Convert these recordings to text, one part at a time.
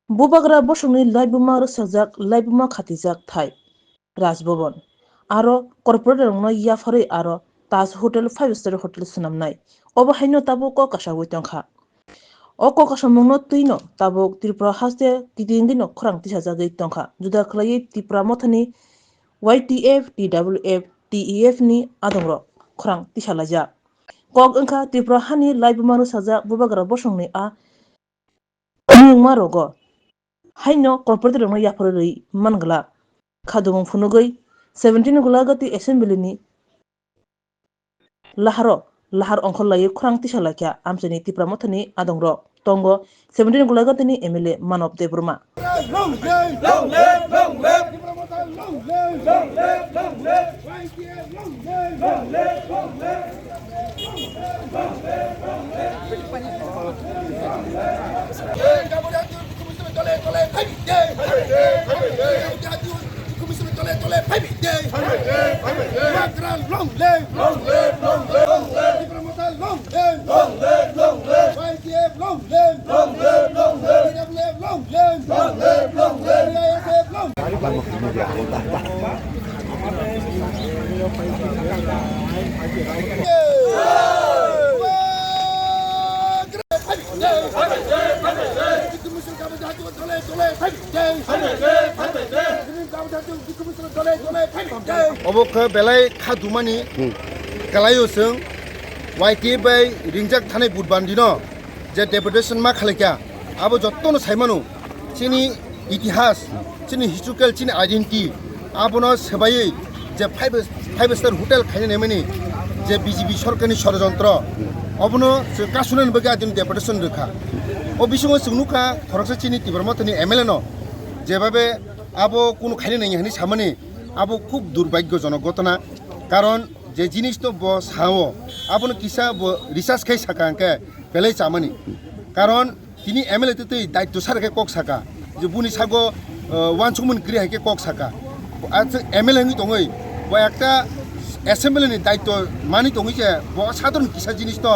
Bubagra bosongni laibuma sajak laibuma khatijak thai Rajbhavan aro corporate rongno yafari aro Taj Hotel 5-star hotel sunamnai obo haino tabo ko kasawui tongkha o ko kasamungno tuino tabo Tripura haste tidingdino khorang tisajagui tongkha juda khlai Tripura mothani YTF TWF TEF ni adongro khorang tisalaja kok engkha Tripura hani laibuma sajak bubagra bosongni a marogo haino corporate rongno yafari mangla khadumung phunugui 17 gulagati assembly ni lahar ongkhol lai khurang tisalakya amchani Tripura mothani adongro tongo 17 gulagati ni MLA Manop Debruma Obok belai khadumani kalayo seng YT by ringjak thane budbandino je deputation ma khalekya abo jottono saimanu chini itihas chini historical chini identity abono sebai je 5-star hotel khaine nemani je BJP সরকারনি ষড়যন্ত্র অবনো কাসুনান বগে আদিন deputation রেখা ও বিসঙ্গ সুনুকা খরকসা চিনি Tripura মতনি MLA ন যেভাবে আবো কোনো খাইনে নাই হানি সামনে আবো খুব দুর্ভাগ্যজনক ঘটনা কারণ যে জিনিস তো ব সাও আপন কিসা ব রিসার্চ খাই সাকাঙ্কে বেলাই চামানি কারণ তিনি এমএলএ তে দায়িত্ব সারকে কক সাকা যে বুনি সাগো ওয়ানসুমন ক্রিয়া হাইকে কক সাকা আচ্ছা এমএলএ নি দঙই ব একটা অ্যাসেম্বলিনি দায়িত্ব মানি দঙই যে ব সাধারণ কিসা জিনিস তো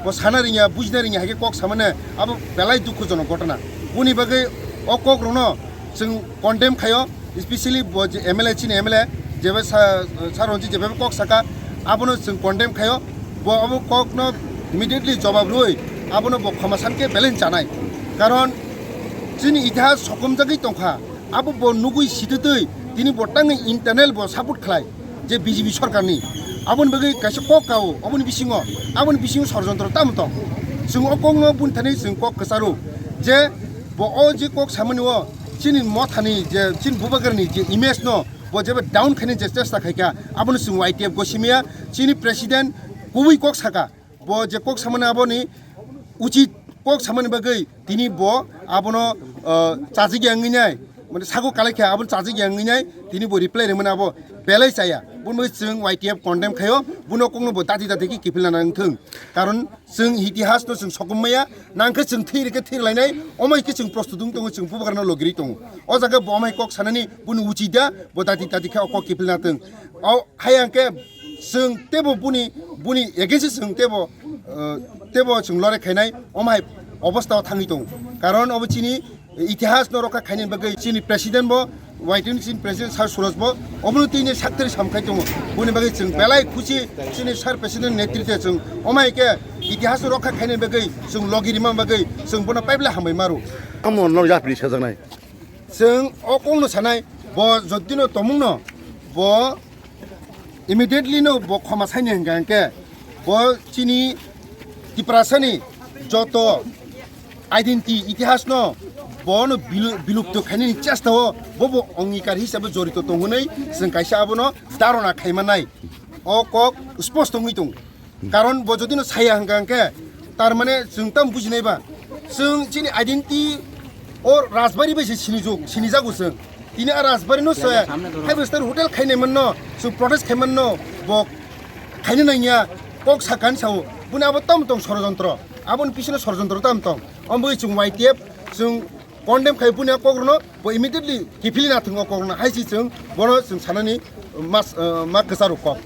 ব সানারিয়া বুঝনারিয়া হাইকে কক সামনে আবো বেলাই দুঃখজনক ঘটনা বুনি বাগে অ কক রন जों कन्डेम खायो स्पेशली एमएलए चिन एमएलए जेबे सारनजी जेबे कक साका आबनो जों कन्डेम खायो ब अब कक न इमिडिएटली जवाब रुई आबनो ब खमासानके बेलेन्स जानाय कारण जोंनि इतिहास सकमजागै तंखा आबो ब नुगुइ सिददै दिनै बटाङै इन्टारनेल ब सापर्ट खालाय जे बिजेपि सरकारनि आबोन बगै कासे कक गावो आबोन बिसिङो षड़यन्त्र तामत जों अकंग बुनथानै जों कक कसारु जे ब अ जे कक सामनिओ चिनी मथानी जे चिन बुबागरनी जे इमेज नो बो जेबे डाउन खाने जे चेष्टा खायका आबोनो जों YTF गसिमिया चिनी प्रेसिडेंट गुबै कक साका बो जे कक सामने आबोनी उचित कक सामने बगै दिनि बो आबोनो चाजि ग्यांगिनाय माने सागो कालायखा आबोन चाजि ग्यांगिनाय दिनि बो रिप्लाय रेमोन आबो बेलाय जाया बुनबो जों YTF कन्डेम खायो बुनो कंनो बो दादि दादि किफिलना नांथों कारण जों इतिहास नो जों सकमैया नांखो जों थैरके थैलायनाय अमायके जों प्रस्तुत दङ जों बुबागरना लगिरि दङ अ जागा बमाय कक सानानि बुनु उचिदा बो दादि दादि खा अक किफिलनाथों अ हायांके जों तेबो बुनि एगेन्स्ट जों तेबो जों लरे खायनाय अमाय अवस्थायाव थाङै दङ कारण अब चिनि इतिहास न रखा खायनि बगै चिनि प्रेसिडेंट बो YTF चिन प्रेसिडेंट सार सुरज बो अबनुतिनि साक्तरि सामखाय दङ बुनि बगै जों बेलाय खुसि चिनि सार प्रेसिडेंट नेतृत्व जों अमायके इतिहास रखा खायनि बगै जों लगिरिमा बगै जों बना पाइबला हामै मारु आमन न जाफरि साजानाय जों अकंनो सानाय ब जदिनो तमुंनो ब इमिडिएटली नो ब खमा साइने हंगांके ब चिनि Tripuraनि जत आइडेन्टिटी इतिहास न बनो बिलुप्त खायनि चेष्टाव बबो अंगीकार हिसाबै जरित दङनै जों कायसे आबोनो दारना खायमानाय अ कक स्पष्ट दङै दं कारण ब जदिनो साया हंगांके तार माने जों ताम बुजिनायबा जों चिनि आइडेन्टिटी अ राजबारि बायसे सिनि जागो जों दिनै राजबारि न 5-star होटेल खायनायमोन न जों प्रटेस्ट खायमोन न ब खायनो नायनिया कक साकान साव बुनि आबो ताम दं षड़यन्त्र आबोन पिछनो षड़यन्त्र ताम दं अम्बै जों YTF जों कन्डेम खायपुनिया कग्रनो ब इमिडिएटली किफिलिना थंग कग्रनो हायसि जों बनो जों सानानि मास मा कसारु कक